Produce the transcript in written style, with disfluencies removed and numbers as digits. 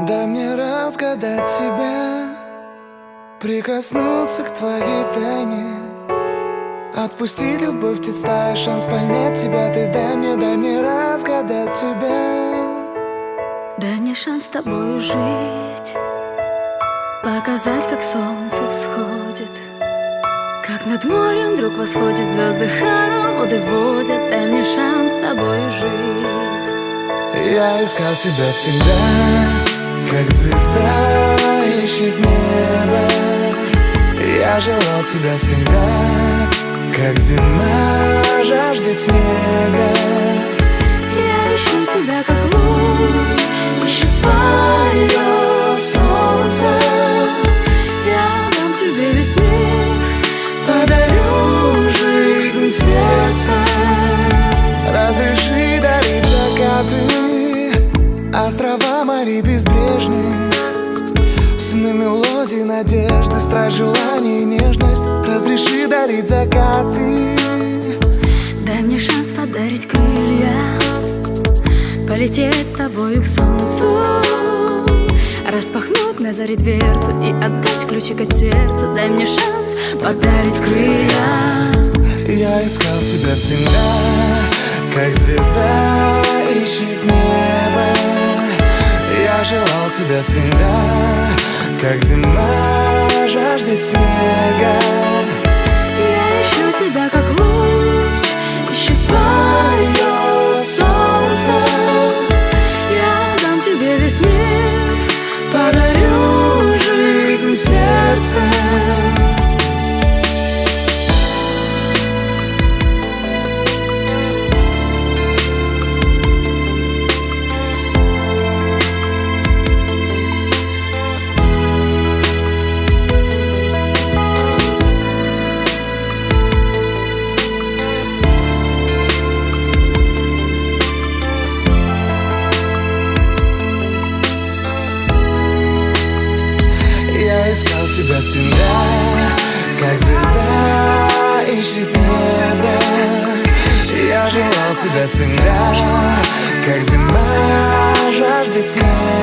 Дай мне разгадать тебя, прикоснуться к твоей тайне, отпустить любовь, ведь дай шанс понять тебя. Ты дай мне разгадать тебя. Дай мне шанс с тобой жить, показать, как солнце всходит, как над морем вдруг восходит, звезды хороводы водят. Дай мне шанс с тобой жить. Я искал тебя всегда, как звезда ищет небо. Я желал тебя всегда, как зима жаждет снега. Я ищу тебя, как луч ищет свое солнце. Я дам тебе весь мир, подарю жизнь сердца. Разреши дарить закаты, острова морей безбрежные, сны, мелодии, надежды, страсть, желание и нежность. Разреши дарить закаты. Дай мне шанс подарить крылья, полететь с тобою к солнцу, распахнуть на заре дверцу и отдать ключик от сердца. Дай мне шанс подарить крылья. Я искал тебя всегда, как звезда ищет небо. Я желал тебя всегда, как зима жаждет снега. Я ищу тебя, как луч ищет свое солнце. Я дам тебе весь мир, подарю жизнь сердца. Я искал тебя всегда, как звезда ищет небо. Я желал тебя всегда, как зима жаждет снега.